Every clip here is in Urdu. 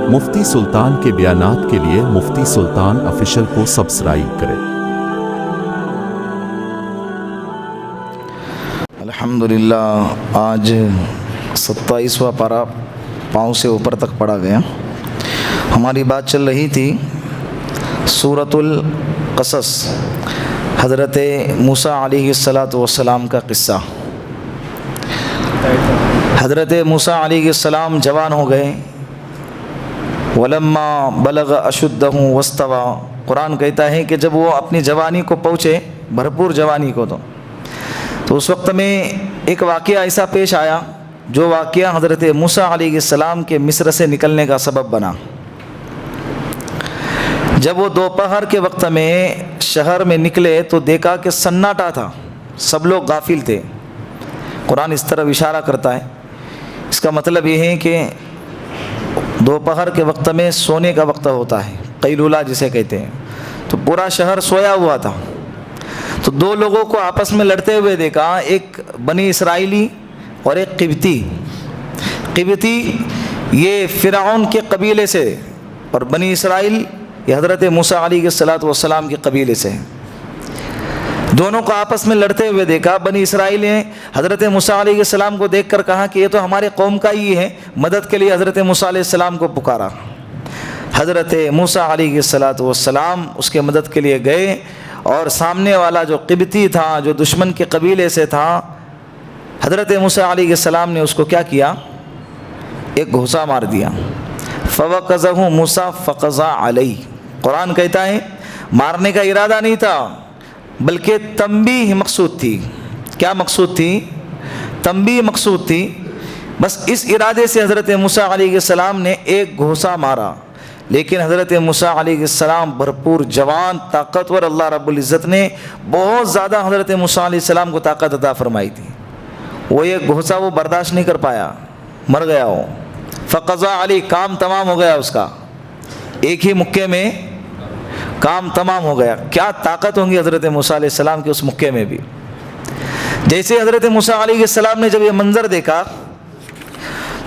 مفتی سلطان کے بیانات کے لیے مفتی سلطان آفیشل کو سبسکرائب کریں۔ الحمدللہ آج 27واں پارہ پاؤں سے اوپر تک پڑھا گیا۔ ہماری بات چل رہی تھی سورۃ القصص، حضرت موسیٰ علیہ السلام کا قصہ۔ حضرت موسیٰ علیہ السلام جوان ہو گئے، ولما بلغ اشدہ واستویٰ، قرآن کہتا ہے کہ جب وہ اپنی جوانی کو پہنچے، بھرپور جوانی کو، تو اس وقت میں ایک واقعہ ایسا پیش آیا جو واقعہ حضرت موسیٰ علیہ السلام کے مصر سے نکلنے کا سبب بنا۔ جب وہ دوپہر کے وقت میں شہر میں نکلے تو دیکھا کہ سناٹا تھا، سب لوگ غافل تھے۔ قرآن اس طرف اشارہ کرتا ہے، اس کا مطلب یہ ہے کہ دوپہر کے وقت میں سونے کا وقت ہوتا ہے، قیلولہ جسے کہتے ہیں، تو پورا شہر سویا ہوا تھا۔ تو دو لوگوں کو آپس میں لڑتے ہوئے دیکھا، ایک بنی اسرائیلی اور ایک قبطی۔ قبطی یہ فرعون کے قبیلے سے، اور بنی اسرائیل یہ حضرت موسیٰ علیہ السلام کے قبیلے سے۔ دونوں کو آپس میں لڑتے ہوئے دیکھا۔ بنی اسرائیل نے حضرت موسیٰ علیہ السلام کو دیکھ کر کہا کہ یہ تو ہمارے قوم کا ہی ہے، مدد کے لیے حضرت موسیٰ علیہ السلام کو پکارا۔ حضرت موسیٰ علیہ السلام اس کے مدد کے لیے گئے، اور سامنے والا جو قبطی تھا، جو دشمن کے قبیلے سے تھا، حضرت موسیٰ علیہ السلام نے اس کو کیا کیا؟ ایک گھوسا مار دیا۔ فَوَقَذَهُ مُوسَىٰ فَقَضَىٰ عَلَيْهِ، قرآن کہتا ہے مارنے کا ارادہ نہیں تھا، بلکہ تنبیہ مقصود تھی۔ کیا مقصود تھی؟ تنبیہ مقصود تھی۔ بس اس ارادے سے حضرت موسیٰ علیہ السلام نے ایک گھوسا مارا، لیکن حضرت موسیٰ علیہ السلام بھرپور جوان، طاقتور، اللہ رب العزت نے بہت زیادہ حضرت موسیٰ علیہ السلام کو طاقت عطا فرمائی تھی۔ وہ ایک گھوسا وہ برداشت نہیں کر پایا، مر گیا وہ۔ فقضا علی، کام تمام ہو گیا اس کا، ایک ہی مکے میں کام تمام ہو گیا۔ کیا طاقت ہوں گی حضرت موسیٰ علیہ السلام کے اس مکے میں بھی۔ جیسے حضرت موسیٰ علیہ السلام نے جب یہ منظر دیکھا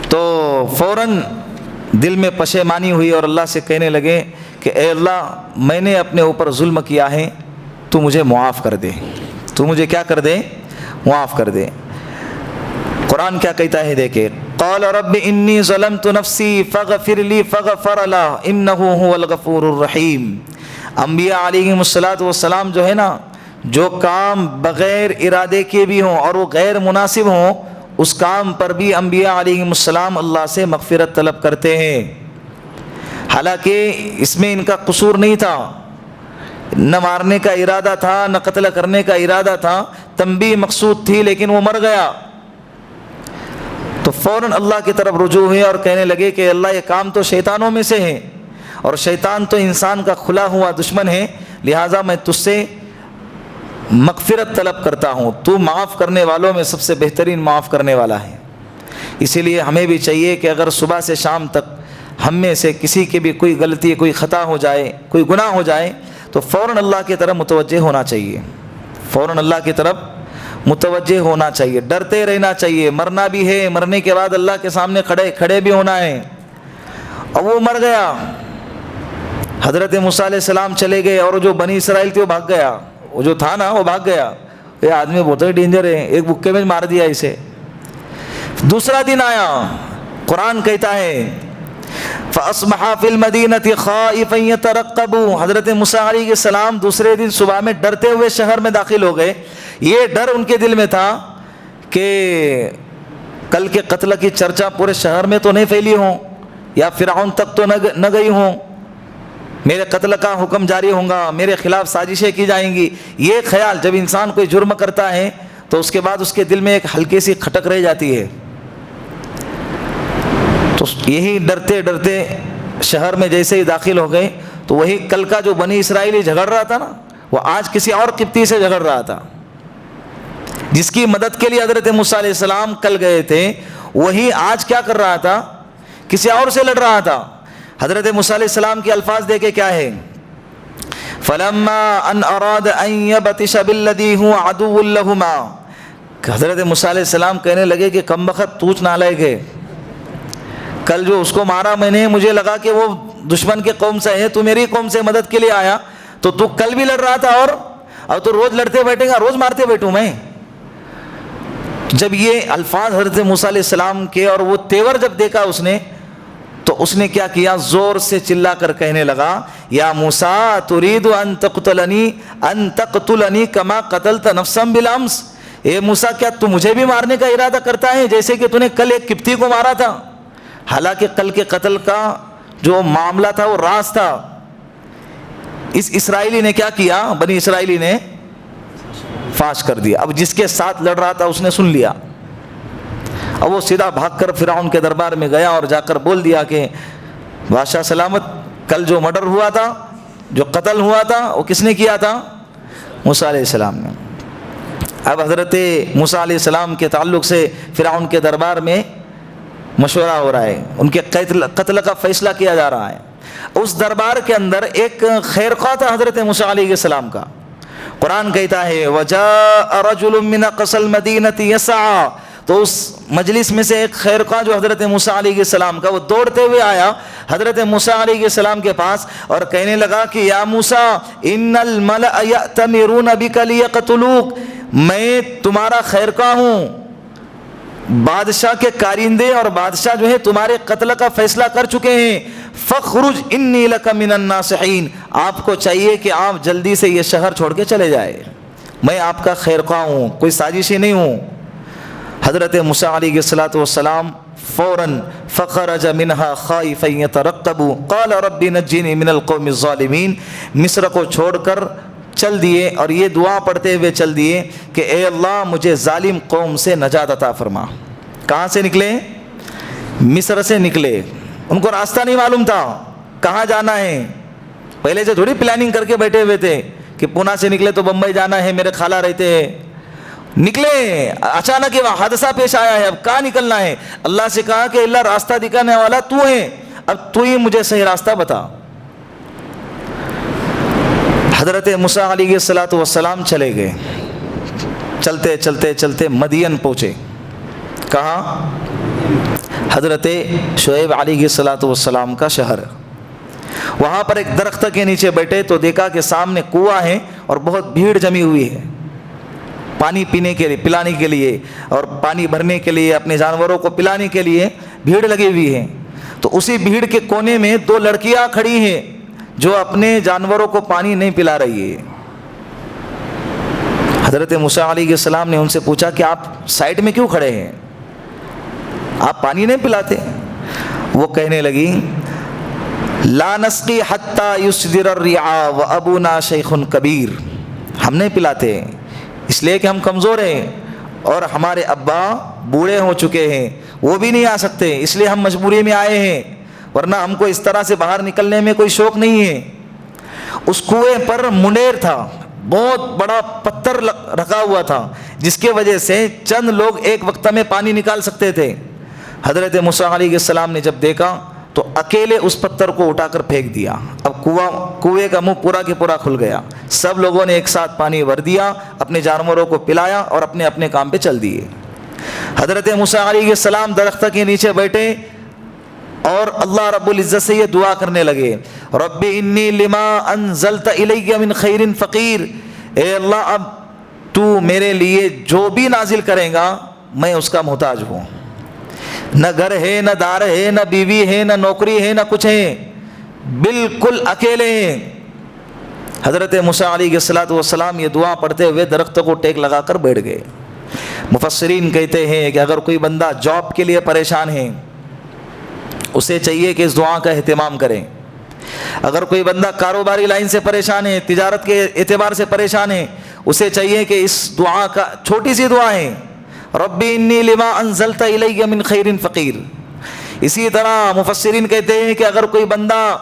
تو فوراً دل میں پشیمانی ہوئی، اور اللہ سے کہنے لگے کہ اے اللہ، میں نے اپنے اوپر ظلم کیا ہے، تو مجھے معاف کر دے، تو مجھے کیا کر دے؟ معاف کر دے۔ قرآن کیا کہتا ہے دیکھیں، قال رب انی ظلمت نفسی فاغفر لی فغفر لہ انہ هو الغفور الرحیم۔ انبیاء علیہم السلام جو ہے نا، جو کام بغیر ارادے کے بھی ہوں اور وہ غیر مناسب ہوں، اس کام پر بھی انبیاء علیہم السلام اللہ سے مغفرت طلب کرتے ہیں، حالانکہ اس میں ان کا قصور نہیں تھا، نہ مارنے کا ارادہ تھا، نہ قتل کرنے کا ارادہ تھا، تنبیہ مقصود تھی، لیکن وہ مر گیا۔ تو فوراً اللہ کی طرف رجوع ہوئے اور کہنے لگے کہ اللہ، یہ کام تو شیطانوں میں سے ہے، اور شیطان تو انسان کا کھلا ہوا دشمن ہے، لہٰذا میں تجھ سے مغفرت طلب کرتا ہوں، تو معاف کرنے والوں میں سب سے بہترین معاف کرنے والا ہے۔ اسی لیے ہمیں بھی چاہیے کہ اگر صبح سے شام تک ہم میں سے کسی کی بھی کوئی غلطی، کوئی خطا ہو جائے، کوئی گناہ ہو جائے، تو فوراً اللہ کی طرف متوجہ ہونا چاہیے، فوراً اللہ کی طرف متوجہ ہونا چاہیے، ڈرتے رہنا چاہیے۔ مرنا بھی ہے، مرنے کے بعد اللہ کے سامنے کھڑے بھی ہونا ہے۔ اور وہ مر گیا، حضرت موسیٰ علیہ السلام چلے گئے، اور جو بنی اسرائیل تھے وہ بھاگ گیا، وہ جو تھا نا وہ بھاگ گیا۔ یہ آدمی بہت ہی ڈینجر ہے، ایک بکے میں مار دیا اسے۔ دوسرا دن آیا، قرآن کہتا ہے فَأَصْبَحَ فِي الْمَدِينَةِ خَائِفًا يَتَرَقَّبُ، حضرت موسیٰ علیہ السلام دوسرے دن صبح میں ڈرتے ہوئے شہر میں داخل ہو گئے۔ یہ ڈر ان کے دل میں تھا کہ کل کے قتل کی چرچا پورے شہر میں تو نہیں پھیلی ہوں، یا فرعون تک تو نہ گئی ہوں، میرے قتل کا حکم جاری ہوگا، میرے خلاف سازشیں کی جائیں گی۔ یہ خیال، جب انسان کوئی جرم کرتا ہے تو اس کے بعد اس کے دل میں ایک ہلکی سی کھٹک رہ جاتی ہے۔ تو یہی ڈرتے ڈرتے شہر میں جیسے ہی داخل ہو گئے، تو وہی کل کا جو بنی اسرائیلی جھگڑ رہا تھا نا، وہ آج کسی اور قبطی سے جھگڑ رہا تھا، جس کی مدد کے لیے حضرت موسیٰ علیہ السلام کل گئے تھے، وہی آج کیا کر رہا تھا؟ کسی اور سے لڑ رہا تھا۔ حضرت موسیٰ علیہ السلام کے الفاظ دیکھے کیا ہے، فَلَمَّا أَنْ أَرَادَ أَنْ يَبْطِشَ بِالَّذِي هُوَ عَدُوٌّ لَهُمَا، حضرت موسیٰ علیہ السلام کہنے لگے کہ کم بخت توچ نالائق ہے، کل جو اس کو مارا میں نے، مجھے لگا کہ وہ دشمن کے قوم سے ہے، تو میری قوم سے مدد کے لیے آیا، تو کل بھی لڑ رہا تھا اور تو روز لڑتے بیٹھے گا، روز مارتے بیٹھوں میں؟ جب یہ الفاظ حضرت موسیٰ علیہ السلام کے اور وہ تیور جب دیکھا اس نے، تو اس نے کیا کیا، زور سے چلا کر کہنے لگا، یا موسیٰ ترید ان تقتلنی کما قتلت نفسا بالامس، اے موسیٰ کیا تو مجھے بھی مارنے کا ارادہ کرتا ہے جیسے کہ تو نے کل ایک قبطی کو مارا تھا؟ حالانکہ کل کے قتل کا جو معاملہ تھا وہ راز تھا، اس اسرائیلی نے کیا کیا، بنی اسرائیلی نے فاش کر دیا۔ اب جس کے ساتھ لڑ رہا تھا اس نے سن لیا، اب وہ سیدھا بھاگ کر فرعون کے دربار میں گیا اور جا کر بول دیا کہ بادشاہ سلامت، کل جو مرڈر ہوا تھا، جو قتل ہوا تھا، وہ کس نے کیا تھا؟ موسیٰ علیہ السلام نے۔ اب حضرت موسیٰ علیہ السلام کے تعلق سے فرعون کے دربار میں مشورہ ہو رہا ہے، ان کے قتل کا فیصلہ کیا جا رہا ہے۔ اس دربار کے اندر ایک خیرخواہ تھا حضرت موسیٰ علیہ السلام کا۔ قرآن کہتا ہے وَجَاءَ رَجُلٌ مِّنْ أَقْصَى الْمَدِينَةِ يَسْعَىٰ، تو اس مجلس میں سے ایک خیرخواہ جو حضرت موسیٰ علیہ السلام کا، وہ دوڑتے ہوئے آیا حضرت موسیٰ علیہ السلام کے پاس اور کہنے لگا کہ یا موسیٰ ان الملأ یأتمرون بک لیقتلوک، میں تمہارا خیرخواہ ہوں، بادشاہ کے کارندے اور بادشاہ جو ہے تمہارے قتل کا فیصلہ کر چکے ہیں، فخرج انی لک من الناصحین، آپ کو چاہیے کہ آپ جلدی سے یہ شہر چھوڑ کے چلے جائے، میں آپ کا خیرخواہ ہوں، کوئی سازشی نہیں ہوں۔ حضرت موسیٰ علیہ السلام فوراً فخرج منها خائفا يترقب قال رب نجنی من القوم الظالمین، مصر کو چھوڑ کر چل دیے اور یہ دعا پڑھتے ہوئے چل دیے کہ اے اللہ مجھے ظالم قوم سے نجات عطا فرما۔ کہاں سے نکلے؟ مصر سے نکلے، ان کو راستہ نہیں معلوم تھا کہاں جانا ہے، پہلے سے تھوڑی پلاننگ کر کے بیٹھے ہوئے تھے کہ پونا سے نکلے تو بمبئی جانا ہے، میرے خالہ رہتے ہیں، نکلے اچانک یہ حادثہ پیش آیا ہے، اب کہاں نکلنا ہے؟ اللہ سے کہا کہ اللہ راستہ دکھانے والا تو ہے، اب تو ہی مجھے صحیح راستہ بتا۔ حضرت موسیٰ علیہ السلام چلے گئے، چلتے چلتے چلتے مدین پہنچے، کہاں؟ حضرت شعیب علیہ السلام کا شہر۔ وہاں پر ایک درخت کے نیچے بیٹھے تو دیکھا کہ سامنے کنواں ہے اور بہت بھیڑ جمی ہوئی ہے، پانی پینے کے لیے، پلانے کے لیے اور پانی بھرنے کے لیے، اپنے جانوروں کو پلانے کے لیے بھیڑ لگی ہوئی ہے۔ تو اسی بھیڑ کے کونے میں دو لڑکیاں کھڑی ہیں جو اپنے جانوروں کو پانی نہیں پلا رہی ہے۔ حضرت موسیٰ علیہ السلام نے ان سے پوچھا کہ آپ سائڈ میں کیوں کھڑے ہیں، آپ پانی نہیں پلاتے؟ وہ کہنے لگی لا نسقی حتی یصدر الرعاء وابونا شیخ کبیر، ہم نہیں پلاتے اس لیے کہ ہم کمزور ہیں اور ہمارے ابا بوڑھے ہو چکے ہیں، وہ بھی نہیں آ سکتے، اس لیے ہم مجبوری میں آئے ہیں، ورنہ ہم کو اس طرح سے باہر نکلنے میں کوئی شوق نہیں ہے۔ اس کنویں پر منیر تھا، بہت بڑا پتھر رکھا ہوا تھا جس کی وجہ سے چند لوگ ایک وقت میں پانی نکال سکتے تھے۔ حضرت موسیٰ علیہ السلام نے جب دیکھا تو اکیلے اس پتھر کو اٹھا کر پھینک دیا، اب کنویں کا منہ پورا کے پورا کھل گیا، سب لوگوں نے ایک ساتھ پانی بھر دیا، اپنے جانوروں کو پلایا اور اپنے اپنے کام پہ چل دیے۔ حضرت موسیٰ علیہ السلام درخت کے نیچے بیٹھے اور اللہ رب العزت سے یہ دعا کرنے لگے، رب انی لما انزلت الی من خیر فقیر، اے اللہ اب تو میرے لیے جو بھی نازل کرے گا میں اس کا محتاج ہوں، نہ گھر ہے، نہ دار ہے، نہ بیوی ہے، نہ نوکری ہے، نہ کچھ ہے، بالکل اکیلے ہیں۔ حضرت موسیٰ علیہ السلام یہ دعا پڑھتے ہوئے درخت کو ٹیک لگا کر بیٹھ گئے۔ مفسرین کہتے ہیں کہ اگر کوئی بندہ جاب کے لیے پریشان ہے اسے چاہیے کہ اس دعا کا اہتمام کریں، اگر کوئی بندہ کاروباری لائن سے پریشان ہے، تجارت کے اعتبار سے پریشان ہے، اسے چاہیے کہ اس دعا کا، چھوٹی سی دعا ہے، رب انی لما انزلت الی من خیر فقیر۔ اسی طرح مفسرین کہتے ہیں کہ اگر کوئی بندہ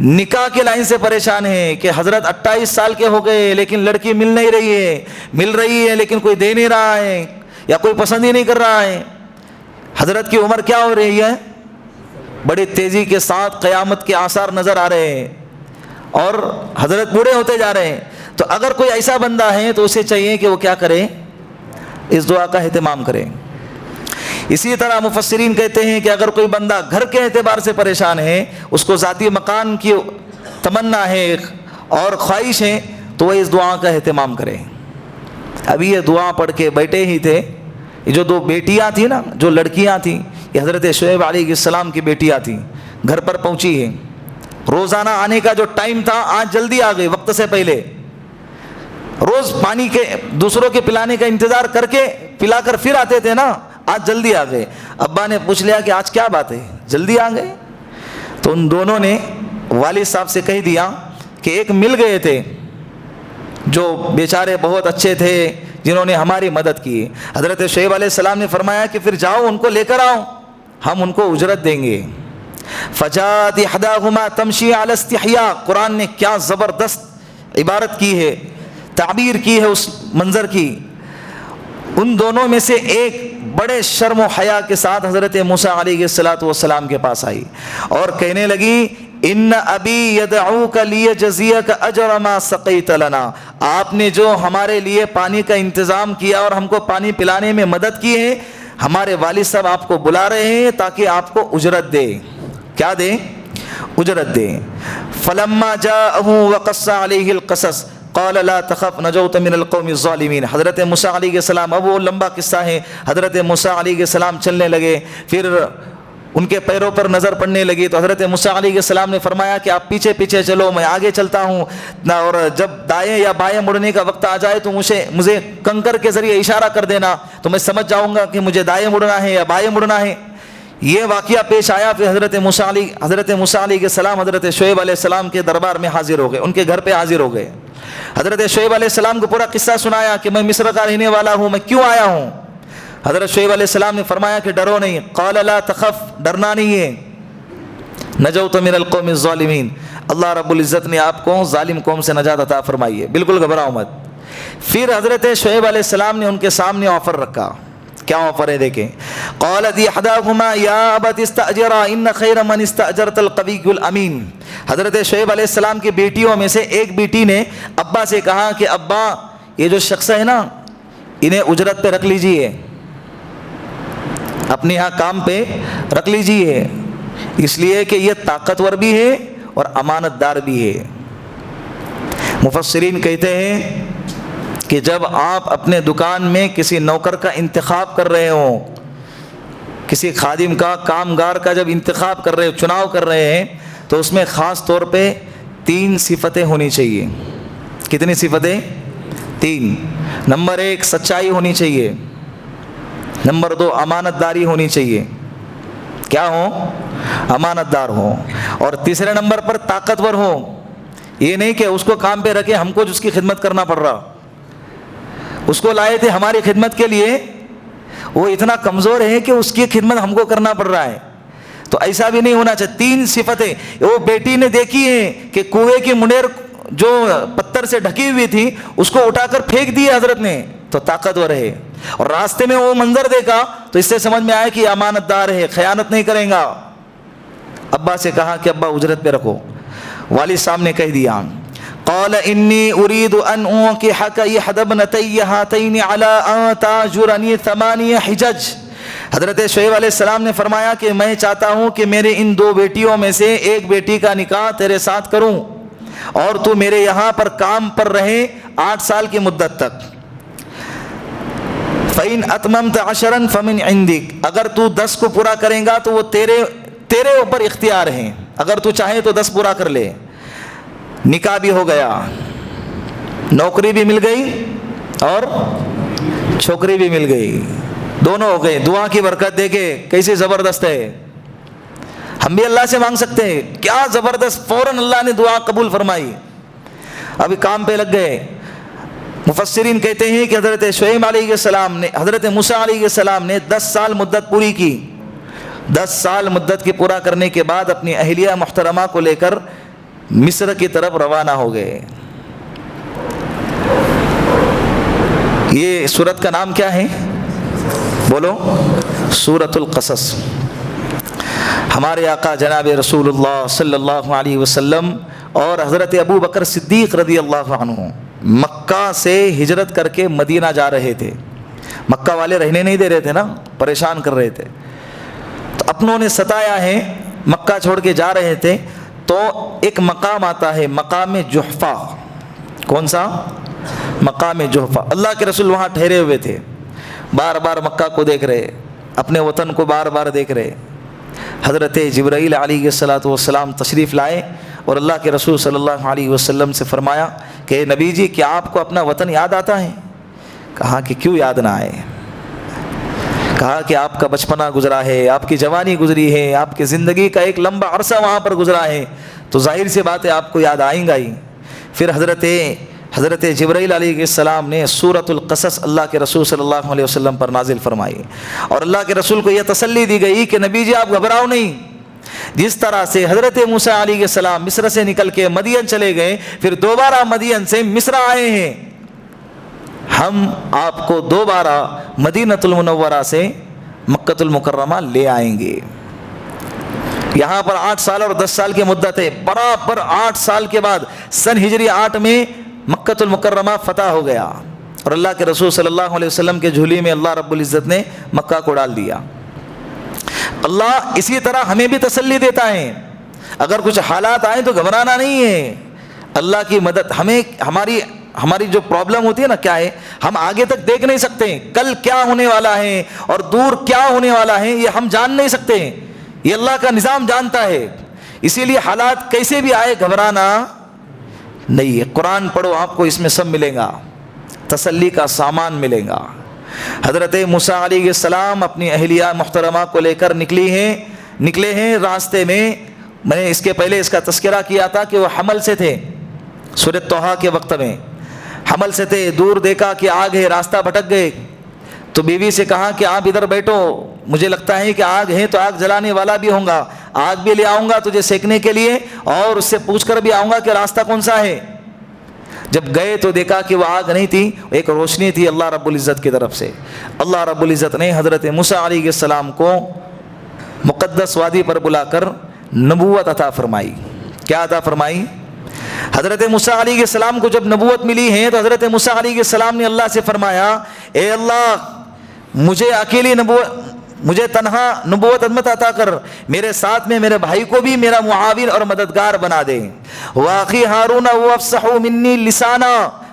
نکاح کے لائن سے پریشان ہے کہ حضرت 28 سال کے ہو گئے لیکن لڑکی مل نہیں رہی ہے، مل رہی ہے لیکن کوئی دے نہیں رہا ہے یا کوئی پسند ہی نہیں کر رہا ہے، حضرت کی عمر کیا ہو رہی ہے، بڑی تیزی کے ساتھ قیامت کے آثار نظر آ رہے ہیں اور حضرت بوڑھے ہوتے جا رہے ہیں، تو اگر کوئی ایسا بندہ ہے تو اسے چاہیے کہ وہ کیا کرے، اس دعا کا اہتمام کرے۔ اسی طرح مفسرین کہتے ہیں کہ اگر کوئی بندہ گھر کے اعتبار سے پریشان ہے, اس کو ذاتی مکان کی تمنا ہے اور خواہش ہے, تو وہ اس دعا کا اہتمام کرے. ابھی یہ دعا پڑھ کے بیٹھے ہی تھے, یہ جو 2 بیٹیاں تھیں نا, جو لڑکیاں تھیں, یہ حضرت شعیب علیہ السلام کی بیٹیاں تھیں, گھر پر پہنچی ہیں. روزانہ آنے کا جو ٹائم تھا آج جلدی آ گئے, وقت سے پہلے. روز پانی کے دوسروں کے پلانے کا انتظار کر کے پلا کر پھر آتے تھے نا, آج جلدی آ گئے. ابا نے پوچھ لیا کہ آج کیا بات ہے, جلدی آ گئے؟ تو ان دونوں نے والد صاحب سے کہہ دیا کہ ایک مل گئے تھے جو بیچارے بہت اچھے تھے, جنہوں نے ہماری مدد کی. حضرت شعیب علیہ السلام نے فرمایا کہ پھر جاؤ ان کو لے کر آؤ, ہم ان کو اجرت دیں گے. فجاءت احداهما تمشي على استحياء, قرآن نے کیا زبردست عبارت کی ہے, تعبیر کی ہے اس منظر کی. ان دونوں میں سے ایک بڑے شرم و حیا کے ساتھ حضرت موسیٰ علیہ السلام کے پاس آئی اور کہنے لگی, ان ابی یدعوک لیجزیک اجر ما سقیت لنا, آپ نے جو ہمارے لیے پانی کا انتظام کیا اور ہم کو پانی پلانے میں مدد کی ہے, ہمارے والد صاحب آپ کو بلا رہے ہیں تاکہ آپ کو اجرت دے. کیا دے؟ اجرت دے. فلما جاءه وقص عليه القصص قال لا تخف نجوت من القوم الظالمین. حضرت موسیٰ علیہ السلام, اب وہ لمبا قصہ ہے, حضرت موسیٰ علیہ السلام چلنے لگے, پھر ان کے پیروں پر نظر پڑنے لگی, تو حضرت موسیٰ علیہ السلام نے فرمایا کہ آپ پیچھے پیچھے چلو, میں آگے چلتا ہوں, اور جب دائیں یا بائیں مڑنے کا وقت آ جائے تو مجھے کنکر کے ذریعے اشارہ کر دینا, تو میں سمجھ جاؤں گا کہ مجھے دائیں مڑنا ہے یا بائیں مڑنا ہے. یہ واقعہ پیش آیا. پھر حضرت موسیٰ علیہ السلام حضرت شعیب علیہ السلام کے دربار میں حاضر ہو گئے, ان کے گھر پہ حاضر ہو گئے. حضرت شعیب علیہ السلام کو پورا قصہ سنایا کہ میں مصر کا رہنے والا ہوں, میں کیوں آیا ہوں. حضرت شعیب علیہ السلام نے فرمایا کہ ڈرو نہیں. قال لا تخف, ڈرنا نہیں ہے. نجوت من القوم الظالمین, اللہ رب العزت نے آپ کو ظالم قوم سے نجات عطا فرمائی ہے, بالکل گھبراؤ مت. پھر حضرت شعیب علیہ السلام نے ان کے سامنے آفر رکھا. کیا آفر ہے دیکھیں. قالت احداهما یا ابت استاجرا ان خیر من استاجرت القوی الامین. حضرت شعیب علیہ السلام کی بیٹیوں میں سے ایک بیٹی نے ابا سے کہا کہ ابا, یہ جو شخص ہے نا, انہیں اجرت پہ رکھ لیجئے, اپنے یہاں کام پہ رکھ لیجئے, اس لیے کہ یہ طاقتور بھی ہے اور امانت دار بھی ہے. مفسرین کہتے ہیں کہ جب آپ اپنے دکان میں کسی نوکر کا انتخاب کر رہے ہوں, کسی خادم کا, کامگار کا جب انتخاب کر رہے ہو, چناؤ کر رہے ہیں, تو اس میں خاص طور پہ 3 صفتیں ہونی چاہیے. کتنی صفتیں؟ 3. نمبر 1 سچائی ہونی چاہیے, نمبر 2 امانت داری ہونی چاہیے. کیا ہو؟ امانت دار ہو. اور تیسرے نمبر پر طاقتور ہو. یہ نہیں کہ اس کو کام پہ رکھے, ہم کو جس کی خدمت کرنا پڑ رہا. اس کو لائے تھے ہماری خدمت کے لیے, وہ اتنا کمزور ہے کہ اس کی خدمت ہم کو کرنا پڑ رہا ہے. تو ایسا بھی نہیں ہونا چاہیے. 3 صفتیں. وہ بیٹی نے دیکھی ہے کہ کنویں کی منیر جو پتھر سے ڈھکی ہوئی تھی, اس کو اٹھا کر پھینک دی حضرت نے, تو طاقتور ہے. اور راستے میں وہ منظر دیکھا تو اس سے سمجھ میں آیا کہ امانت دار ہے, خیانت نہیں کرے گا. ابا سے کہا کہ ابا اجرت پہ رکھو. والد صاحب نے کہہ دیا, قال انی اريد ان انكحك احدى ابنتي هاتين على ان تاجرني 8 حجج. حضرت شعیب علیہ السلام نے فرمایا کہ میں چاہتا ہوں کہ میرے ان 2 بیٹیوں میں سے ایک بیٹی کا نکاح تیرے ساتھ کروں, اور تو میرے یہاں پر کام پر رہے 8 سال کی مدت تک. فَإِنْ أَتْمَمْتَ عَشْرًا فَمِنْ عِنْدِكَ, اگر تو 10 کو پورا کریں گا تو وہ تیرے اوپر اختیار ہیں, اگر تو چاہے تو 10 پورا کر لے. نکاح بھی ہو گیا, نوکری بھی مل گئی اور چھوکری بھی مل گئی, دونوں ہو گئے. دعا کی برکت دیکھے کیسے زبردست ہے. ہم بھی اللہ سے مانگ سکتے ہیں, کیا زبردست, فوراً اللہ نے دعا قبول فرمائی. ابھی کام پہ لگ گئے. مفسرین کہتے ہیں کہ حضرت شعیب علیہ السلام نے, حضرت موسیٰ علیہ السلام نے 10 سال مدت پوری کی. 10 سال مدت کی پورا کرنے کے بعد اپنی اہلیہ محترمہ کو لے کر مصر کی طرف روانہ ہو گئے. یہ سورت کا نام کیا ہے؟ بولو. سورۃ القصص. ہمارے آقا جناب رسول اللہ صلی اللہ علیہ وسلم اور حضرت ابو بکر صدیق رضی اللہ عنہ مکہ سے ہجرت کر کے مدینہ جا رہے تھے. مکہ والے رہنے نہیں دے رہے تھے نا, پریشان کر رہے تھے. تو اپنوں نے ستایا ہے, مکہ چھوڑ کے جا رہے تھے, تو ایک مقام آتا ہے مقام جحفہ. کون سا؟ مقام جحفہ. اللہ کے رسول وہاں ٹھہرے ہوئے تھے, بار بار مکہ کو دیکھ رہے, اپنے وطن کو بار بار دیکھ رہے. حضرت جبرائیل علیہ السلام تشریف لائے اور اللہ کے رسول صلی اللہ علیہ وسلم سے فرمایا کہ نبی جی کیا آپ کو اپنا وطن یاد آتا ہے؟ کہا کہ کیوں یاد نہ آئے. کہا کہ آپ کا بچپنا گزرا ہے, آپ کی جوانی گزری ہے, آپ کی زندگی کا ایک لمبا عرصہ وہاں پر گزرا ہے, تو ظاہر سی بات ہے آپ کو یاد آئیں گا ہی. پھر حضرت جبرائیل علیہ السلام نے سورۃ القصص اللہ کے رسول صلی اللہ علیہ وسلم پر نازل فرمائی, اور اللہ کے رسول کو یہ تسلی دی گئی کہ نبی جی آپ گھبراؤ نہیں. جس طرح سے حضرت موسیٰ علیہ السلام مصر سے نکل کے مدین چلے گئے, پھر دوبارہ مدین سے مصر آئے ہیں, ہم آپ کو دوبارہ مدینۃ المنورہ سے مکۃ المکرمہ لے آئیں گے. یہاں پر 8 سال اور 10 سال کی مدت ہے. برابر 8 سال کے بعد سن ہجری 8 میں مکۃ المکرمہ فتح ہو گیا, اور اللہ کے رسول صلی اللہ علیہ وسلم کے جھولی میں اللہ رب العزت نے مکہ کو ڈال دیا. اللہ اسی طرح ہمیں بھی تسلی دیتا ہے, اگر کچھ حالات آئیں تو گھبرانا نہیں ہے. اللہ کی مدد ہمیں ہماری جو پرابلم ہوتی ہے نا, کیا ہے, ہم آگے تک دیکھ نہیں سکتے, کل کیا ہونے والا ہے اور دور کیا ہونے والا ہے یہ ہم جان نہیں سکتے, یہ اللہ کا نظام جانتا ہے. اسی لیے حالات کیسے بھی آئے گھبرانا نہیں ہے. قرآن پڑھو, آپ کو اس میں سب ملے گا, تسلی کا سامان ملے گا. حضرت موسیٰ علیہ السلام اپنی اہلیہ محترمہ کو لے کر نکلے ہیں راستے میں. میں نے اس کے پہلے اس کا تذکرہ کیا تھا کہ وہ حمل سے تھے, سورۃ طٰہٰ کے وقت میں حمل سے تھے. دور دیکھا کہ آگ ہے, راستہ بھٹک گئے, تو بیوی سے کہا کہ آپ ادھر بیٹھو, مجھے لگتا ہے کہ آگ ہے تو آگ جلانے والا بھی ہوں گا, آگ بھی لے آؤں گا تجھے سیکنے کے لیے, اور اس سے پوچھ کر بھی آؤں گا کہ راستہ کون سا ہے. جب گئے تو دیکھا کہ وہ آگ نہیں تھی, ایک روشنی تھی اللہ رب العزت کی طرف سے. اللہ رب العزت نے حضرت موسیٰ علیہ السلام کو مقدس وادی پر بلا کر نبوت عطا فرمائی. کیا عطا فرمائی؟ حضرت موسیٰ علیہ السلام کو جب نبوت ملی ہے تو حضرت موسیٰ علیہ السلام نے اللہ سے فرمایا, اے اللہ مجھے تنہا نبوت مت عطا کر, میرے ساتھ میں میرے بھائی کو بھی میرا معاون اور مددگار بنا دے. واخی ہارون وافصح منی لسانا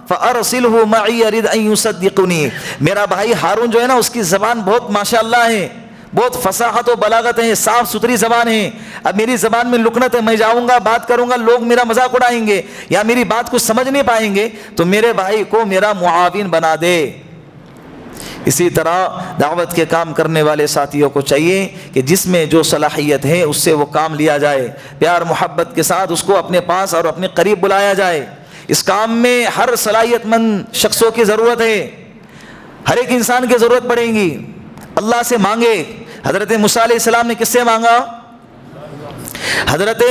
فارسلہ معی یرد ان یصدقنی. میرا بھائی ہارون جو ہے نا, اس کی زبان بہت ماشاءاللہ ہے, بہت فصاحت و بلاغت ہے, صاف ستھری زبان ہے. اب میری زبان میں لکنت ہے, میں جاؤں گا بات کروں گا, لوگ میرا مذاق اڑائیں گے یا میری بات کو سمجھ نہیں پائیں گے, تو میرے بھائی کو میرا معاون بنا دے. اسی طرح دعوت کے کام کرنے والے ساتھیوں کو چاہیے کہ جس میں جو صلاحیت ہے اس سے وہ کام لیا جائے, پیار محبت کے ساتھ اس کو اپنے پاس اور اپنے قریب بلایا جائے. اس کام میں ہر صلاحیت مند شخصوں کی ضرورت ہے, ہر ایک انسان کی ضرورت پڑے گی. اللہ سے مانگے. حضرت موسیٰ علیہ السلام نے کس سے مانگا؟ حضرت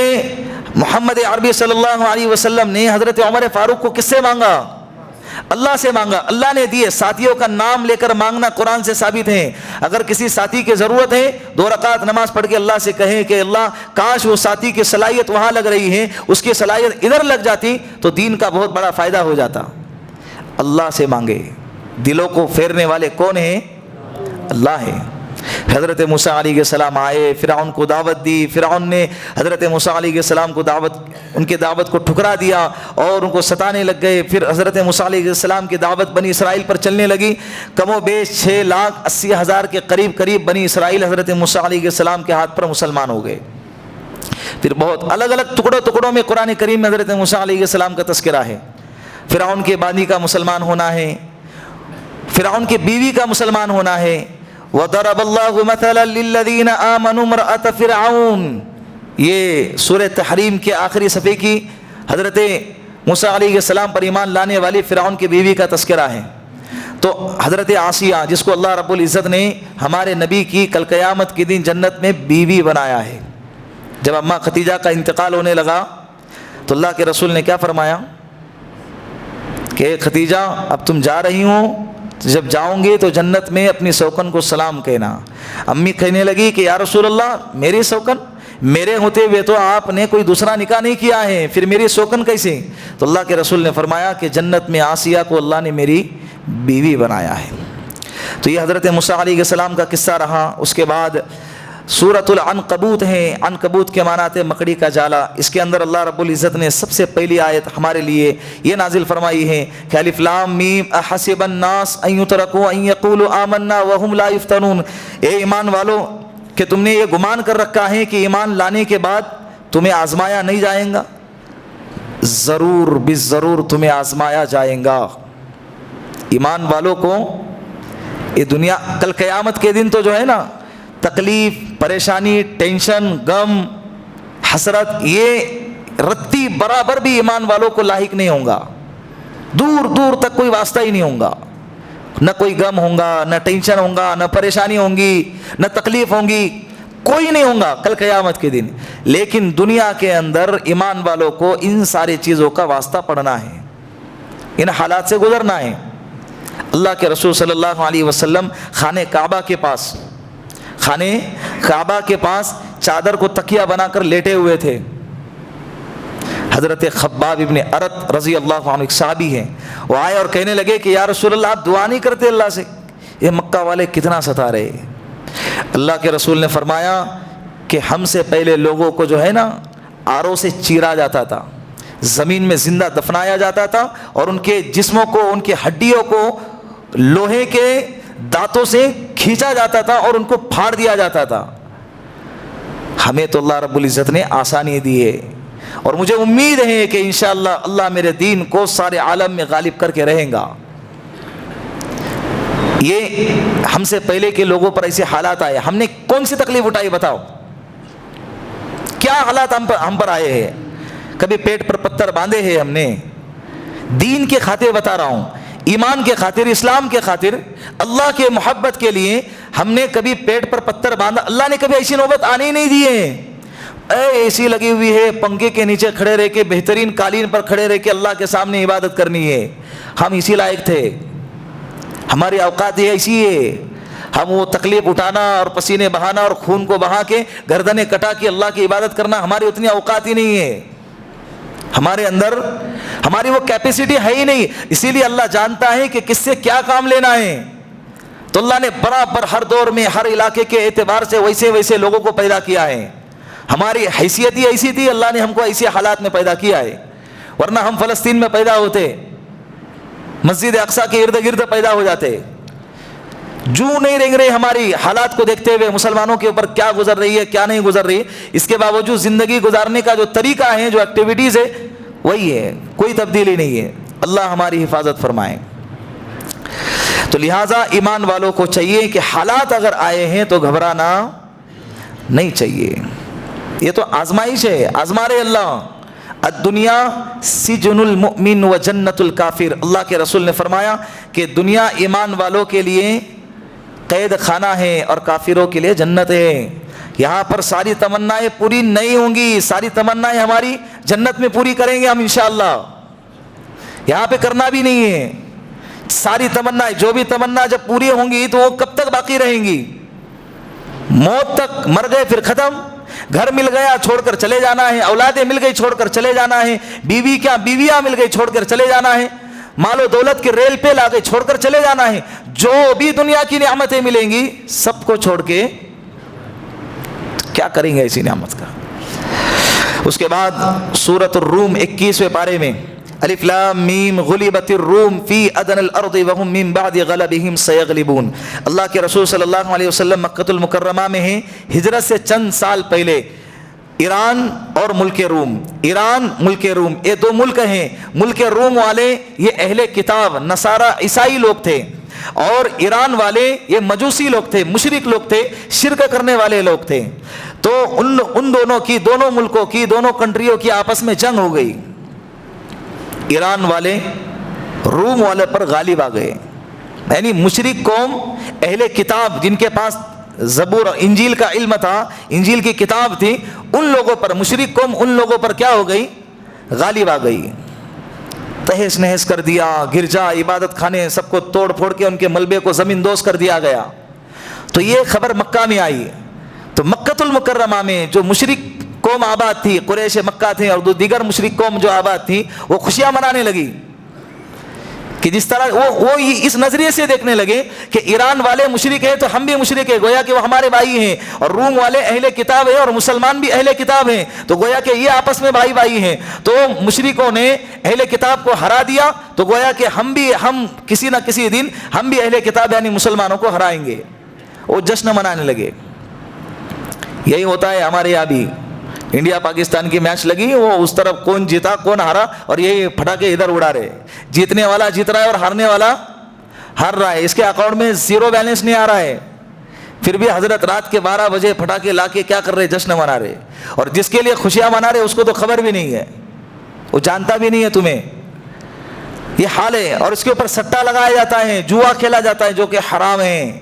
محمد عربی صلی اللہ علیہ وسلم نے حضرت عمر فاروق کو کس سے مانگا؟ اللہ سے مانگا, اللہ نے دیے. ساتھیوں کا نام لے کر مانگنا قرآن سے ثابت ہے. اگر کسی ساتھی کی ضرورت ہے, 2 رکعت نماز پڑھ کے اللہ سے کہیں کہ اللہ کاش وہ ساتھی کی صلاحیت وہاں لگ رہی ہے, اس کی صلاحیت ادھر لگ جاتی تو دین کا بہت بڑا فائدہ ہو جاتا. اللہ سے مانگے. دلوں کو پھیرنے والے کون ہیں؟ اللہ ہے. حضرت موسیٰ علیہ السلام آئے, فرعون کو دعوت دی. فرعون نے حضرت موسیٰ علیہ السلام کو ان کی دعوت کو ٹھکرا دیا اور ان کو ستانے لگ گئے. پھر حضرت موسیٰ علیہ السلام کی دعوت بنی اسرائیل پر چلنے لگی. کم و بیش 6,80,000 کے قریب بنی اسرائیل حضرت موسیٰ علیہ السلام کے ہاتھ پر مسلمان ہو گئے. پھر بہت الگ الگ ٹکڑوں میں قرآن کریم میں حضرت موسیٰ علیہ السلام کا تذکرہ ہے. فرعون کے بانی کا مسلمان ہونا ہے, فرعون کی بیوی کا مسلمان ہونا ہے. وَضَرَبَ اللَّهُ مَثَلًا لِلَّذِينَ آمَنُوا امْرَأَتَ فِرْعَوْنَ. یہ سورہ تحریم کے آخری صفحے کی حضرت موسیٰ علیہ السلام پر ایمان لانے والی فرعون کی بیوی کا تذکرہ ہے. تو حضرت آسیہ, جس کو اللہ رب العزت نے ہمارے نبی کی کل قیامت کے دن جنت میں بیوی بنایا ہے. جب اماں ختیجہ کا انتقال ہونے لگا تو اللہ کے رسول نے کیا فرمایا کہ ختیجہ اب تم جا رہی ہو, جب جاؤں گے تو جنت میں اپنی سوکن کو سلام کہنا. امی کہنے لگی کہ یا رسول اللہ, میری سوکن, میرے ہوتے ہوئے تو آپ نے کوئی دوسرا نکاح نہیں کیا ہے, پھر میری سوکن کیسے؟ تو اللہ کے رسول نے فرمایا کہ جنت میں آسیہ کو اللہ نے میری بیوی بنایا ہے. تو یہ حضرت موسیٰ علیہ السلام کا قصہ رہا. اس کے بعد سورۃ العنکبوت ہے. عنکبوت کے معنی ہے مکڑی کا جالا. اس کے اندر اللہ رب العزت نے سب سے پہلی آیت ہمارے لیے یہ نازل فرمائی ہے کہ الف لام میم احسب الناس ان یترکوا ان یقولوا آمنا وهم لا یفتنون. اے ایمان والو کہ تم نے یہ گمان کر رکھا ہے کہ ایمان لانے کے بعد تمہیں آزمایا نہیں جائے گا. ضرور بالضرور تمہیں آزمایا جائے گا. ایمان والوں کو یہ دنیا کل قیامت کے دن تو جو ہے نا تکلیف، پریشانی، ٹینشن، غم، حسرت، یہ رتی برابر بھی ایمان والوں کو لاحق نہیں ہوں گا. دور دور تک کوئی واسطہ ہی نہیں ہوگا. نہ کوئی غم ہوگا، نہ ٹینشن ہوگا، نہ پریشانی ہوں گی، نہ تکلیف ہوں گی، کوئی نہیں ہوگا کل قیامت کے دن. لیکن دنیا کے اندر ایمان والوں کو ان ساری چیزوں کا واسطہ پڑنا ہے، ان حالات سے گزرنا ہے. اللہ کے رسول صلی اللہ علیہ وسلم خانہ کعبہ کے پاس چادر کو تکیہ بنا کر لیٹے ہوئے تھے. حضرت خباب ابن ارت رضی اللہ عنہ ایک صحابی ہیں، وہ آئے اور کہنے لگے کہ یا رسول اللہ آپ دعا نہیں کرتے اللہ سے، یہ مکہ والے کتنا ستا رہے. اللہ کے رسول نے فرمایا کہ ہم سے پہلے لوگوں کو جو ہے نا آروں سے چیرا جاتا تھا، زمین میں زندہ دفنایا جاتا تھا، اور ان کے جسموں کو، ان کی ہڈیوں کو لوہے کے دانتوں سے کھینچا جاتا تھا اور ان کو پھاڑ دیا جاتا تھا. ہمیں تو اللہ رب العزت نے آسانی دی ہے، اور مجھے امید ہے کہ انشاءاللہ اللہ میرے دین کو سارے عالم میں غالب کر کے رہیں گا. یہ ہم سے پہلے کے لوگوں پر ایسے حالات آئے، ہم نے کون سی تکلیف اٹھائی بتاؤ؟ کیا حالات ہم پر آئے ہیں؟ کبھی پیٹ پر پتھر باندھے ہیں ہم نے؟ دین کے خاطر بتا رہا ہوں، ایمان کے خاطر، اسلام کے خاطر، اللہ کے محبت کے لیے ہم نے کبھی پیٹ پر پتھر باندھا؟ اللہ نے کبھی ایسی نوبت آنے ہی نہیں دی ہے. اے سی لگی ہوئی ہے، پنکھے کے نیچے کھڑے رہ کے، بہترین قالین پر کھڑے رہ کے اللہ کے سامنے عبادت کرنی ہے. ہم اسی لائق تھے، ہماری اوقات یہ ایسی ہے. ہم وہ تکلیف اٹھانا اور پسینے بہانا اور خون کو بہا کے گردنیں کٹا کے اللہ کی عبادت کرنا ہماری اتنی اوقات ہی نہیں ہے. ہمارے اندر ہماری وہ کیپیسٹی ہے ہی نہیں. اسی لیے اللہ جانتا ہے کہ کس سے کیا کام لینا ہے. تو اللہ نے برابر ہر دور میں ہر علاقے کے اعتبار سے ویسے ویسے لوگوں کو پیدا کیا ہے. ہماری حیثیت ہی ایسی تھی، اللہ نے ہم کو ایسے حالات میں پیدا کیا ہے. ورنہ ہم فلسطین میں پیدا ہوتے، مسجد اقصیٰ کے ارد گرد پیدا ہو جاتے. جو نہیں رنگ رہے ہماری حالات کو دیکھتے ہوئے مسلمانوں کے اوپر کیا گزر رہی ہے، کیا نہیں گزر رہی. اس کے باوجود زندگی گزارنے کا جو طریقہ ہے، جو ایکٹیویٹیز ہے، وہی ہے، کوئی تبدیلی نہیں ہے. اللہ ہماری حفاظت فرمائے. تو لہٰذا ایمان والوں کو چاہیے کہ حالات اگر آئے ہیں تو گھبرانا نہیں چاہیے. یہ تو آزمائش ہے، آزما رہے اللہ. الدنیا سجن المؤمن و جنت الکافر. اللہ کے رسول نے فرمایا کہ دنیا ایمان والوں کے لیے قید خانہ ہے اور کافروں کے لیے جنت ہے. یہاں پر ساری تمنائیں پوری نہیں ہوں گی، ساری تمنائیں ہماری جنت میں پوری کریں گے ہم انشاءاللہ. یہاں پہ کرنا بھی نہیں ہے. ساری تمنائیں، جو بھی تمنا جب پوری ہوں گی تو وہ کب تک باقی رہیں گی؟ موت تک. مر گئے پھر ختم. گھر مل گیا چھوڑ کر چلے جانا ہے، اولادیں مل گئی چھوڑ کر چلے جانا ہے، بیویاں مل گئی چھوڑ کر چلے جانا ہے، مال و دولت کے ریل پہ لاگے چھوڑ کر چلے جانا ہے. جو بھی دنیا کی نعمتیں ملیں گی سب کو چھوڑ کے کیا کریں گے اسی نعمت کا؟ اس کے بعد سورۃ الروم 21ویں پارے میں الف لام میم غلبت الروم فی ادنى الارض وهم من بعد غلبهم سيغلبون. اللہ کے رسول صلی اللہ علیہ وسلم مکۃ المکرمہ میں ہیں. ہجرت سے چند سال پہلے ایران اور ملک روم، ایران ملک روم، یہ دو ملک ہیں. ملک روم والے یہ اہل کتاب نصارہ عیسائی لوگ تھے، اور ایران والے یہ مجوسی لوگ تھے، مشرک لوگ تھے، شرک کرنے والے لوگ تھے. تو ان دونوں کی، دونوں ملکوں کی، دونوں کنٹریوں کی آپس میں جنگ ہو گئی. ایران والے روم والے پر غالب آ گئے. یعنی مشرک قوم، اہل کتاب جن کے پاس زبور انجیل کا علم تھا، انجیل کی کتاب تھی، ان لوگوں پر، مشرک قوم ان لوگوں پر کیا ہو گئی؟ غالب آ گئی. تہس نہس کر دیا، گرجا، عبادت خانے سب کو توڑ پھوڑ کے ان کے ملبے کو زمین دوز کر دیا گیا. تو یہ خبر مکہ میں آئی. تو مکۃ المکرمہ میں جو مشرک قوم آباد تھی، قریش مکہ تھے، اور دیگر مشرک قوم جو آباد تھی، وہ خوشیاں منانے لگی. کہ جس طرح وہ اس نظریے سے دیکھنے لگے کہ ایران والے مشرک ہیں تو ہم بھی مشرک ہیں، گویا کہ وہ ہمارے بھائی ہیں، اور روم والے اہل کتاب ہیں اور مسلمان بھی اہل کتاب ہیں، تو گویا کہ یہ آپس میں بھائی بھائی ہیں۔ تو مشرکوں نے اہل کتاب کو ہرا دیا، تو گویا کہ ہم کسی نہ کسی دن ہم بھی اہل کتاب یعنی مسلمانوں کو ہرائیں گے۔ وہ جشن منانے لگے۔ یہی ہوتا ہے ہمارے یہاں بھی، انڈیا پاکستان کی میچ لگی، وہ اس طرف کون جیتا کون ہارا، اور یہی پٹاخے ادھر اڑا رہے، جیتنے والا جیت رہا ہے اور ہارنے والا ہار رہا ہے، اس کے اکاؤنٹ میں زیرو بیلنس نہیں آ رہا ہے، پھر بھی حضرت رات کے 12 بجے پٹاخے لا کے کیا کر رہے، جشن منا رہے، اور جس کے لیے خوشیاں منا رہے اس کو تو خبر بھی نہیں ہے، وہ جانتا بھی نہیں ہے تمہیں، یہ حال ہے۔ اور اس کے اوپر سٹا لگایا جاتا ہے، جوا کھیلا جاتا ہے جو کہ حرام ہے،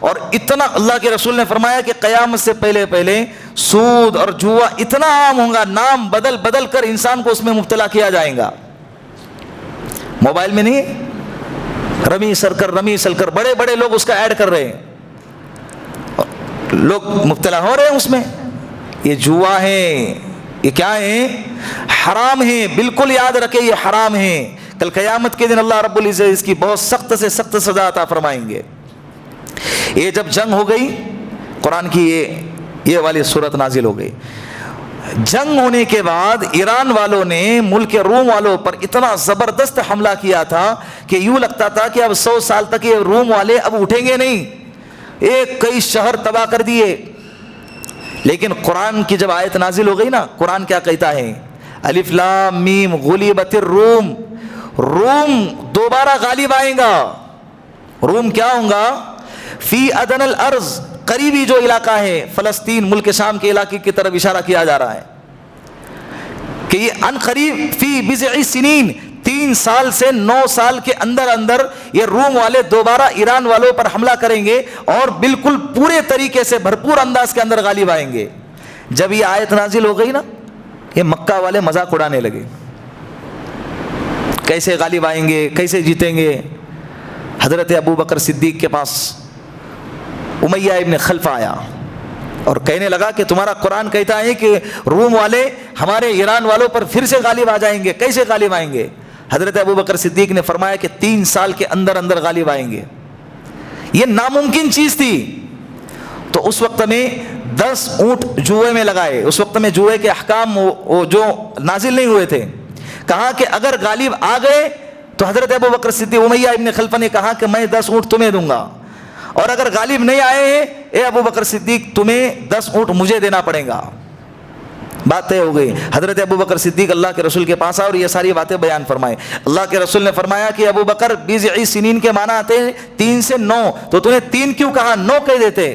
اور اتنا اللہ کے رسول نے فرمایا کہ قیامت سے پہلے سود اور جوا اتنا عام ہوگا، نام بدل بدل کر انسان کو اس میں مبتلا کیا جائے گا۔ موبائل میں نہیں، رمی سلکر بڑے بڑے لوگ اس کا ایڈ کر رہے ہیں، لوگ مبتلا ہو رہے ہیں اس میں۔ یہ جوا ہے، یہ کیا ہے، حرام ہے، بالکل یاد رکھے یہ حرام ہے۔ کل قیامت کے دن اللہ رب العزت اس کی بہت سخت سے سخت سزا عطا فرمائیں گے۔ یہ جب جنگ ہو گئی، قرآن کی یہ والی صورت نازل ہو گئی۔ جنگ ہونے کے بعد ایران والوں نے ملک روم والوں پر اتنا زبردست حملہ کیا تھا کہ یوں لگتا تھا کہ اب 100 سال تک یہ روم والے اب اٹھیں گے نہیں، ایک کئی شہر تباہ کر دیے۔ لیکن قرآن کی جب آیت نازل ہو گئی نا، قرآن کیا کہتا ہے، الف لام میم غلبت الروم، روم دوبارہ غالب آئیں گا۔ روم کیا ہوں گا، فی ادن الارض، قریبی جو علاقہ ہے فلسطین، ملک شام کے علاقے کی طرف اشارہ کیا جا رہا ہے کہ یہ ان قریب، فی بضع سنین، 3 سال سے 9 سال کے اندر یہ روم والے دوبارہ ایران والوں پر حملہ کریں گے اور بالکل پورے طریقے سے بھرپور انداز کے اندر غالب آئیں گے۔ جب یہ آیت نازل ہو گئی نا، یہ مکہ والے مذاق اڑانے لگے، کیسے غالب آئیں گے، کیسے جیتیں گے۔ حضرت ابو بکر صدیق کے پاس امیہ ابن خلف آیا اور کہنے لگا کہ تمہارا قرآن کہتا ہے کہ روم والے ہمارے ایران والوں پر پھر سے غالب آ جائیں گے، کیسے غالب آئیں گے؟ حضرت ابو بکر صدیق نے فرمایا کہ 3 سال کے اندر غالب آئیں گے۔ یہ ناممکن چیز تھی۔ تو اس وقت میں 10 اونٹ جوئے میں لگائے، اس وقت میں جوئے کے احکام وہ جو نازل نہیں ہوئے تھے، کہا کہ اگر غالب آ گئے تو حضرت ابو بکر صدیق، امیہ ابن خلف نے کہا کہ میں 10 اونٹ تمہیں دوں گا، اور اگر غالب نہیں آئے ہیں اے ابو بکر صدیق تمہیں 10 اونٹ مجھے دینا پڑے گا۔ بات طے ہو گئی۔ حضرت ابو بکر صدیق اللہ کے رسول کے پاس آئے اور یہ ساری باتیں بیان فرمائے۔ اللہ کے رسول نے فرمایا کہ ابو بکر بضع سنین کے معنی آتے ہیں 3 سے 9، تو تمہیں 3 کیوں کہا، 9 کہہ دیتے۔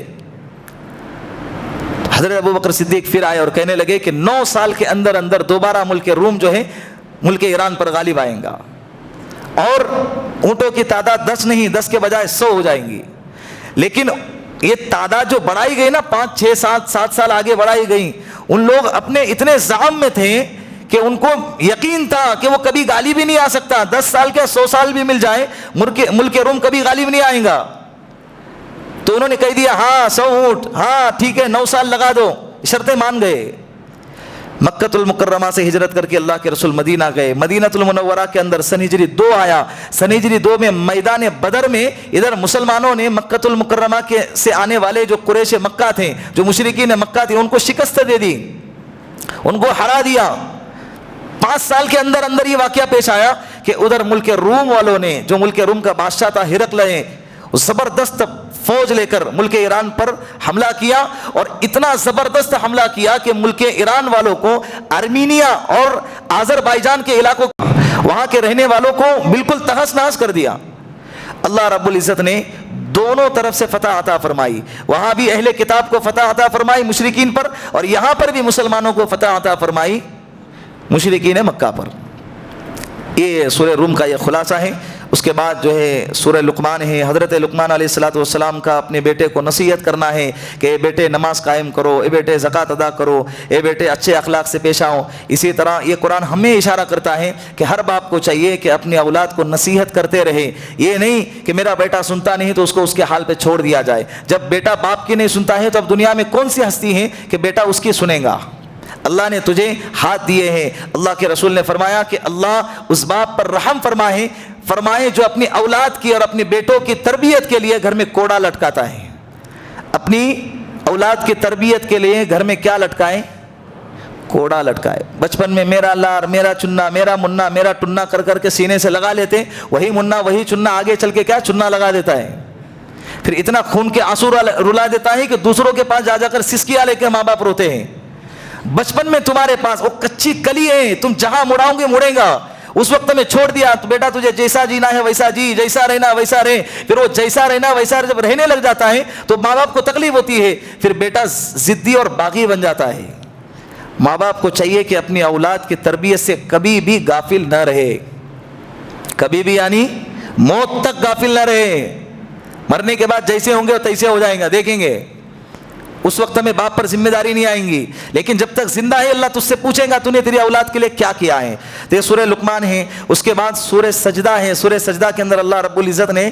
حضرت ابو بکر صدیق پھر آئے اور کہنے لگے کہ 9 سال کے اندر دوبارہ ملک روم جو ہے ملک ایران پر غالب آئیں گا، اور اونٹوں کی تعداد 10 نہیں، 10 کے بجائے 100 ہو جائیں گی۔ لیکن یہ تعداد جو بڑھائی گئی نا، 5 6 7 سال آگے بڑھائی گئی، ان لوگ اپنے اتنے زعم میں تھے کہ ان کو یقین تھا کہ وہ کبھی غالب ہی نہیں آ سکتا، 10 سال کے 100 سال بھی مل جائے ملک روم کبھی غالب نہیں آئیں گا۔ تو انہوں نے کہہ دیا ہاں 100 اونٹ، ہاں ٹھیک ہے 9 سال لگا دو، شرطیں مان گئے۔ مکۃ المکرمہ سے ہجرت کر کے اللہ کے رسول مدینہ گئے۔ مدینہ المنورہ کے اندر سن ہجری 2 آیا۔ سن ہجری 2 میں میدان بدر میں ادھر مسلمانوں نے مکۃ المکرمہ کے سے آنے والے جو قریش مکہ تھے، جو مشرکین مکہ تھے، ان کو شکست دے دی، ان کو ہرا دیا۔ 5 سال کے اندر یہ واقعہ پیش آیا کہ ادھر ملک روم والوں نے، جو ملک روم کا بادشاہ تھا ہرقل ہے، زبردست فوج لے کر ملک ایران پر حملہ کیا، اور اتنا زبردست حملہ کیا کہ ملک ایران والوں کو، ارمینیا اور آذربائیجان کے علاقوں، وہاں کے رہنے والوں کو بالکل تہس نہس کر دیا۔ اللہ رب العزت نے دونوں طرف سے فتح عطا فرمائی، وہاں بھی اہل کتاب کو فتح عطا فرمائی مشرکین پر، اور یہاں پر بھی مسلمانوں کو فتح عطا فرمائی مشرکین مکہ پر۔ یہ سورہ روم کا یہ خلاصہ ہے۔ اس کے بعد جو ہے سورہ لقمان ہے۔ حضرت لقمان علیہ الصلوۃ والسلام کا اپنے بیٹے کو نصیحت کرنا ہے کہ اے بیٹے نماز قائم کرو، اے بیٹے زکوٰۃ ادا کرو، اے بیٹے اچھے اخلاق سے پیش آؤ۔ اسی طرح یہ قرآن ہمیں اشارہ کرتا ہے کہ ہر باپ کو چاہیے کہ اپنی اولاد کو نصیحت کرتے رہے، یہ نہیں کہ میرا بیٹا سنتا نہیں تو اس کو اس کے حال پہ چھوڑ دیا جائے۔ جب بیٹا باپ کی نہیں سنتا ہے تو اب دنیا میں کون سی ہستی ہے کہ بیٹا اس کی سنے گا؟ اللہ نے تجھے ہاتھ دیے ہیں۔ اللہ کے رسول نے فرمایا کہ اللہ اس باپ پر رحم فرمائے، فرمائے جو اپنی اولاد کی اور اپنے بیٹوں کی تربیت کے لیے گھر میں کوڑا لٹکاتا ہے، اپنی اولاد کی تربیت کے لیے گھر میں کیا لٹکائے؟ کوڑا لٹکائے۔ بچپن میں میرا لار، میرا چنا، میرا منا، میرا ٹنا کر کر کے سینے سے لگا لیتے، وہی منا وہی چنا آگے چل کے کیا چنا لگا دیتا ہے، پھر اتنا خون کے آنسو رلا دیتا ہے کہ دوسروں کے پاس جا جا کر سسکیاں لے کے ماں باپ روتے ہیں۔ بچپن میں تمہارے پاس وہ کچی کلی ہے، تم جہاں مڑاؤ گے مڑے گا، اس وقت میں چھوڑ دیا تو بیٹا تجھے جیسا جینا ہے ویسا جی، جیسا رہنا ویسا رہے، پھر وہ جیسا رہنا ویسا جب رہنے لگ جاتا ہے تو ماں باپ کو تکلیف ہوتی ہے، پھر بیٹا ضدی اور باغی بن جاتا ہے۔ ماں باپ کو چاہیے کہ اپنی اولاد کی تربیت سے کبھی بھی غافل نہ رہے، کبھی بھی یعنی موت تک غافل نہ رہے۔ مرنے کے بعد جیسے ہوں گے تیسے ہو جائیں گے، دیکھیں گے، اس وقت میں باپ پر ذمہ داری نہیں آئیں گی، لیکن جب تک زندہ ہے اللہ تجھ سے پوچھے گا تو نے تیری اولاد کے لیے کیا کیا ہے۔ تو یہ سورہ لقمان ہے، اس کے بعد سورہ سجدہ ہے۔ سورہ سجدہ کے اندر اللہ رب العزت نے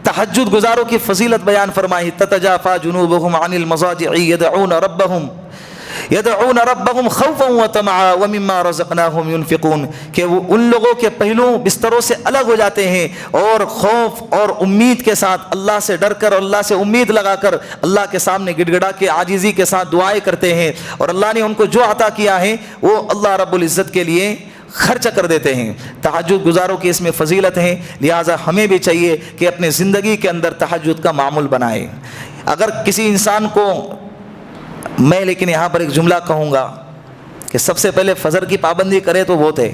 تہجد گزاروں کی فضیلت بیان فرمائی، تتجافى جنوبهم عن المضاجع يدعون ربهم خوفا وطمعا ومما رزقناهم ينفقون، کہ وہ ان لوگوں کے پہلو بستروں سے الگ ہو جاتے ہیں اور خوف اور امید کے ساتھ اللہ سے ڈر کر، اللہ سے امید لگا کر اللہ کے سامنے گڑ گڑا کے عاجزی کے ساتھ دعائیں کرتے ہیں، اور اللہ نے ان کو جو عطا کیا ہے وہ اللہ رب العزت کے لیے خرچ کر دیتے ہیں۔ تہجد گزاروں کی اس میں فضیلت ہے، لہٰذا ہمیں بھی چاہیے کہ اپنے زندگی کے اندر تہجد کا معمول بنائیں۔ اگر کسی انسان کو میں لیکن یہاں پر ایک جملہ کہوں گا کہ سب سے پہلے فجر کی پابندی کرے تو وہ تھے،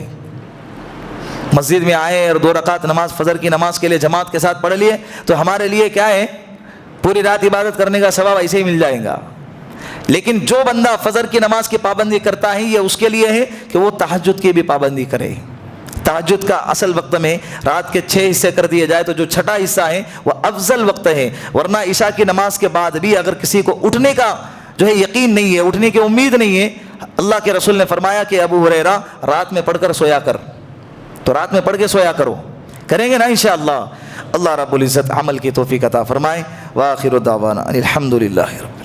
مسجد میں آئے اور 2 رکعت نماز فجر کی نماز کے لیے جماعت کے ساتھ پڑھ لیے تو ہمارے لیے کیا ہے، پوری رات عبادت کرنے کا ثواب ایسے ہی مل جائے گا۔ لیکن جو بندہ فجر کی نماز کی پابندی کرتا ہے یہ اس کے لیے ہے کہ وہ تہجد کی بھی پابندی کرے۔ تہجد کا اصل وقت میں رات کے 6 حصے کر دیے جائے تو جو چھٹا حصہ ہے وہ افضل وقت ہے، ورنہ عشاء کی نماز کے بعد بھی اگر کسی کو اٹھنے کا جو ہے یقین نہیں ہے، اٹھنے کی امید نہیں ہے، اللہ کے رسول نے فرمایا کہ ابو ہریرہ رات میں پڑھ کر سویا کر، تو رات میں پڑھ کے سویا کرو، کریں گے نا انشاءاللہ۔ اللہ رب العزت عمل کی توفیق عطا فرمائے۔ وآخر دعوانا الحمدللہ رب